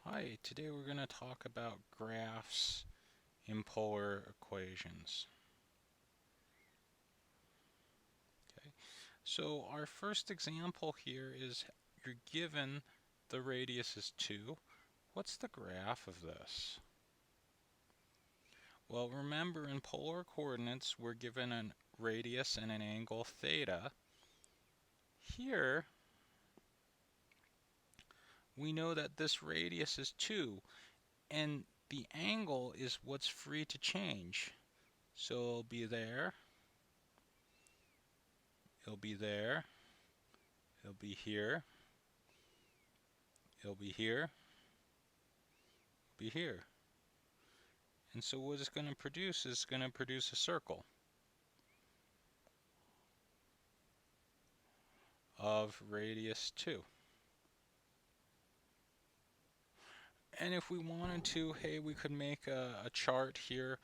Hi, today we're going to talk about graphs in polar equations. Okay, so our first example here is you're given the radius is 2. What's the graph of this? Well, remember in polar coordinates we're given a radius and an angle theta. Here we know that this radius is 2 and the angle is what's free to change. So it'll be there, it'll be there, it'll be here, it'll be here, be here. And so what it's going to produce is going to produce a circle of radius 2. And if we wanted to, hey, we could make a chart here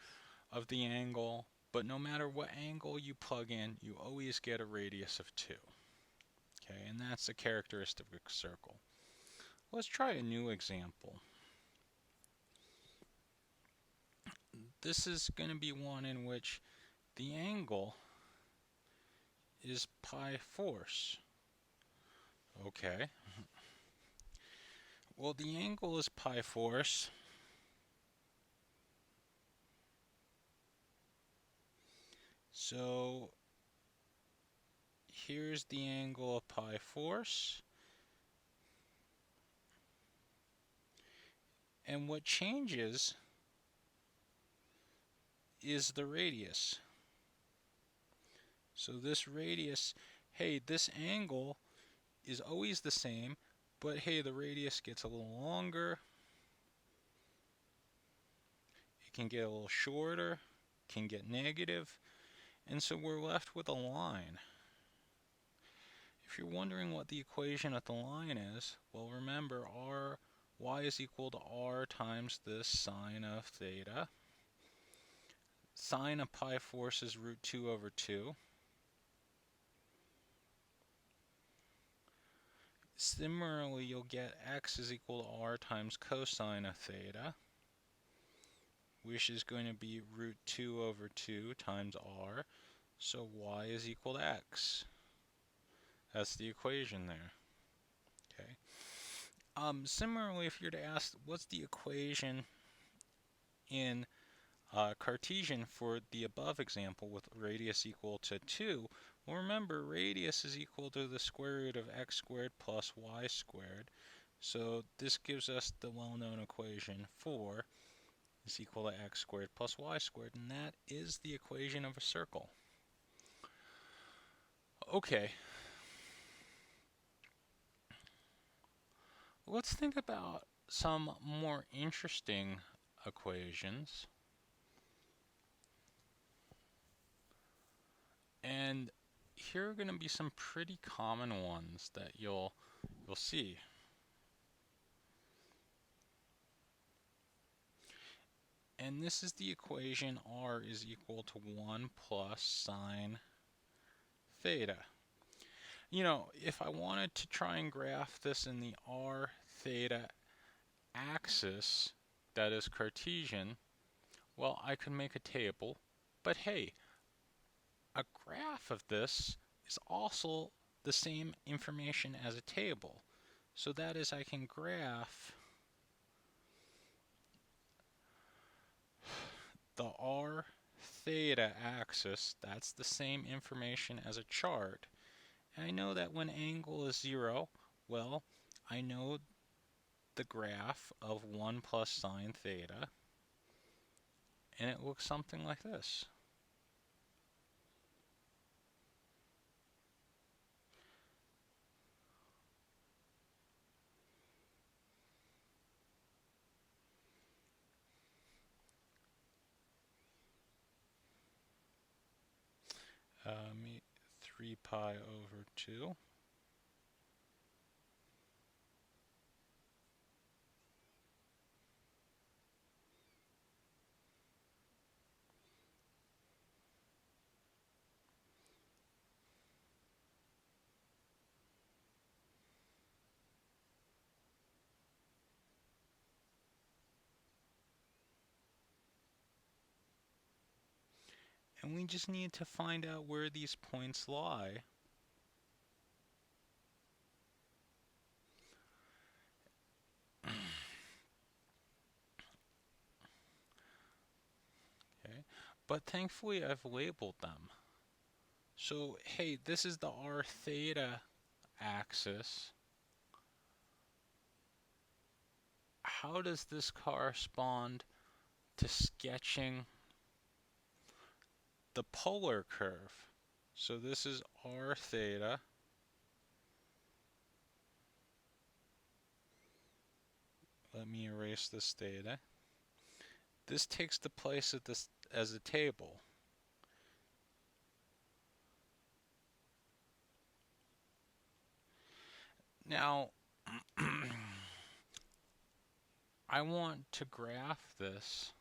of the angle, but no matter what angle you plug in, you always get a radius of 2. Okay, and that's a characteristic of a circle. Let's try a new example. This is going to be one in which the angle is pi force. Okay. Well, the angle is pi force. So here's the angle of pi force. And what changes is the radius. So this radius, hey, this angle is always the same, but hey, the radius gets a little longer. It can get a little shorter, can get negative, and so we're left with a line. If you're wondering what the equation of the line is, well, remember y is equal to r times this sine of theta. Sine of pi force is root 2 over 2. Similarly, you'll get x is equal to r times cosine of theta, which is going to be root 2 over 2 times r. So y is equal to x. That's the equation there. Okay. Similarly, if you're to ask what's the equation in Cartesian for the above example with radius equal to 2, well, remember radius is equal to the square root of x squared plus y squared. So this gives us the well-known equation 4 is equal to x squared plus y squared, and that is the equation of a circle. Okay. Let's think about some more interesting equations. And here are going to be some pretty common ones that you'll see. And this is the equation r is equal to 1 plus sine theta. You know, if I wanted to try and graph this in the r theta axis, that is Cartesian, well, I could make a table. But hey, a graph of this is also the same information as a table. So that is, I can graph the r theta axis, that's the same information as a chart. And I know that when angle is 0, well, I know the graph of 1 plus sine theta, and it looks something like this. Meet 3 pi over 2. And we just need to find out where these points lie. Okay, but thankfully I've labeled them. So, hey, this is the r theta axis. How does this correspond to sketching the polar curve? So this is r theta. Let me erase this theta. This takes the place of this as a table. Now, I want to graph this.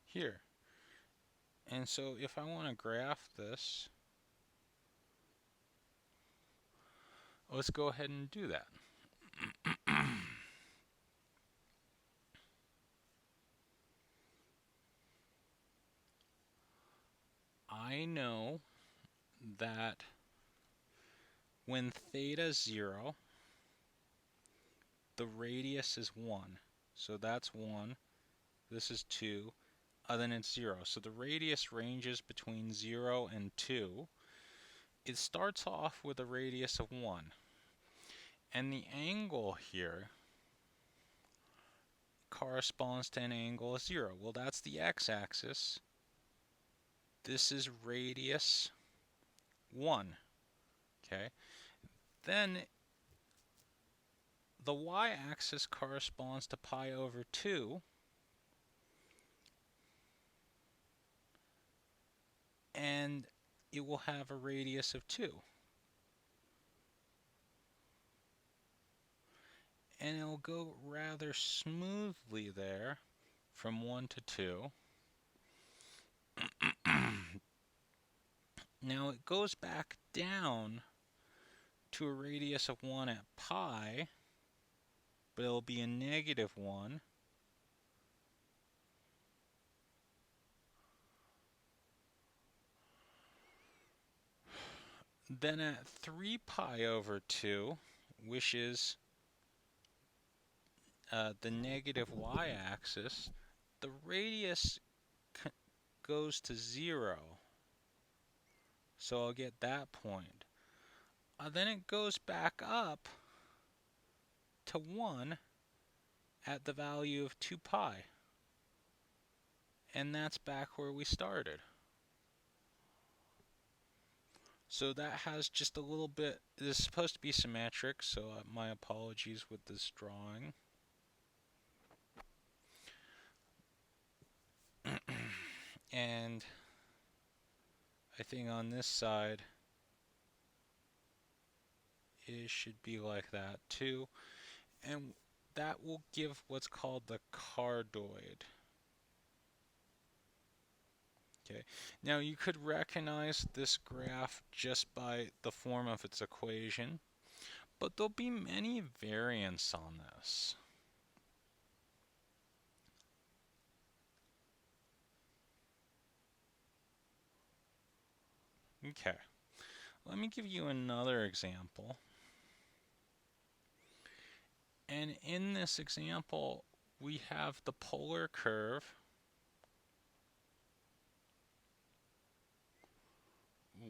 Here. And so if I want to graph this, let's go ahead and do that. I know that when theta is 0, the radius is 1. So that's 1. This is 2. Then it's 0. So the radius ranges between 0 and 2. It starts off with a radius of 1. And the angle here corresponds to an angle of 0. Well, that's the x-axis. This is radius 1. Okay. Then the y-axis corresponds to pi over 2. And it will have a radius of 2. And it'll go rather smoothly there from 1 to 2. Now it goes back down to a radius of 1 at pi, but it'll be a negative 1. Then at 3 pi over 2, which is the negative y-axis, the radius goes to 0. So I'll get that point. Then it goes back up to 1 at the value of 2 pi. And that's back where we started. So that has just a little bit, this is supposed to be symmetric, so my apologies with this drawing. And I think on this side, it should be like that too. And that will give what's called the cardioid. Okay. Now you could recognize this graph just by the form of its equation, but there'll be many variants on this. Okay. Let me give you another example. And in this example, we have the polar curve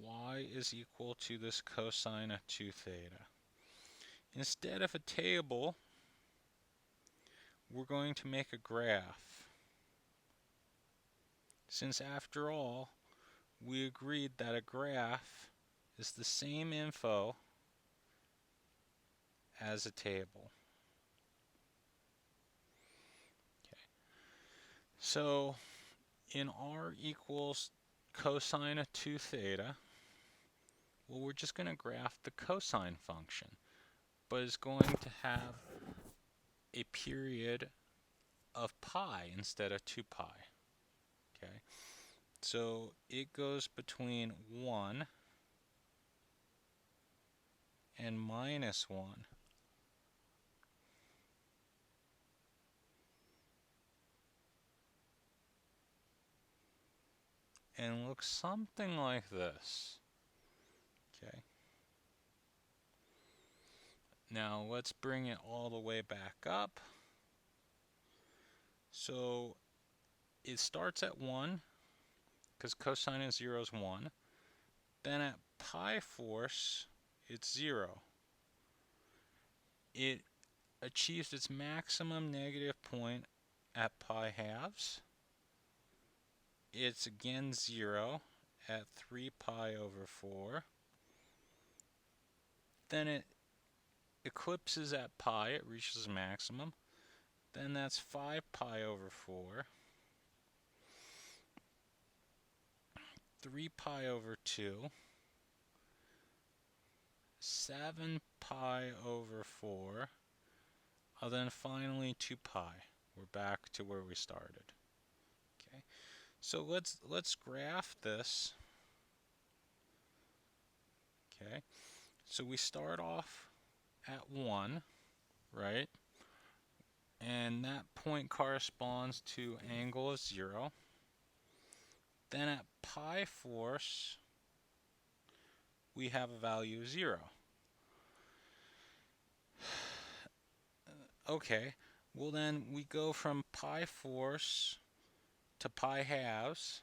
y is equal to this cosine of 2 theta. Instead of a table, we're going to make a graph. Since after all, we agreed that a graph is the same info as a table. Okay. So in r equals cosine of 2 theta, well, we're just going to graph the cosine function, but it's going to have a period of pi instead of 2 pi. Okay, so it goes between 1 and -1. and looks something like this. Okay. Now let's bring it all the way back up. So it starts at 1, because cosine of 0 is 1. Then at pi force, it's 0. It achieves its maximum negative point at pi halves. It's again 0 at 3 pi over 4. Then it eclipses at pi, it reaches maximum. Then that's 5 pi over 4. 3 pi over 2. 7 pi over 4. And then finally 2 pi. We're back to where we started. Okay. So let's graph this. Okay. So we start off at 1, right? And that point corresponds to angle of 0. Then at pi force, we have a value of 0. Okay, well then we go from pi force to pi halves.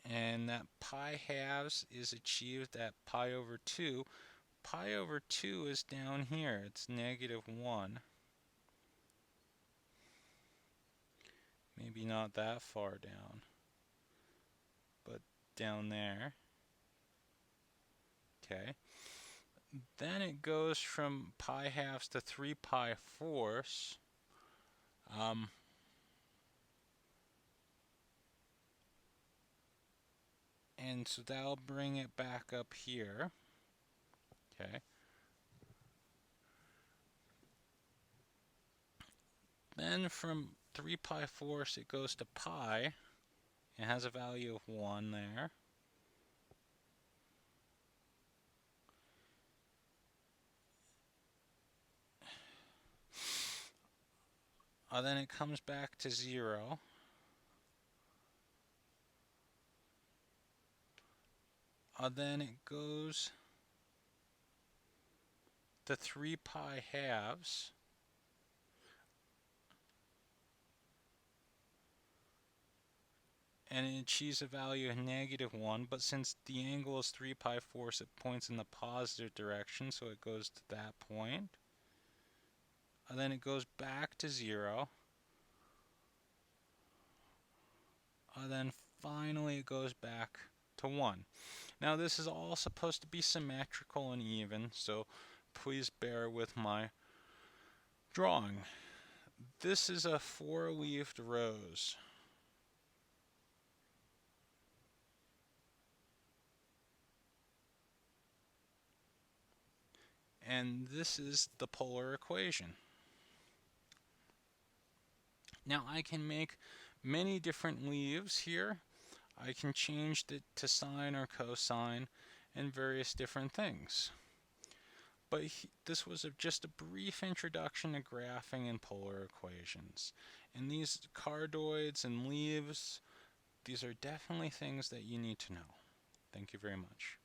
And that pi halves is achieved at pi over 2. Pi over 2 is down here. It's negative 1. Maybe not that far down, but down there. Okay. Then it goes from pi halves to 3 pi fourths. And so that'll bring it back up here. Okay. Then from 3 pi fourths it goes to pi. It has a value of 1 there. Then it comes back to 0. Then it goes to 3 pi halves. And it achieves a value of negative 1, but since the angle is 3 pi fourths, it points in the positive direction, so it goes to that point. And then it goes back to 0. And then finally it goes back to 1. Now this is all supposed to be symmetrical and even, so please bear with my drawing. This is a 4-leaved rose. And this is the polar equation. Now I can make many different leaves here. I can change it to sine or cosine and various different things. But this was just a brief introduction to graphing and polar equations. And these cardioids and leaves, these are definitely things that you need to know. Thank you very much.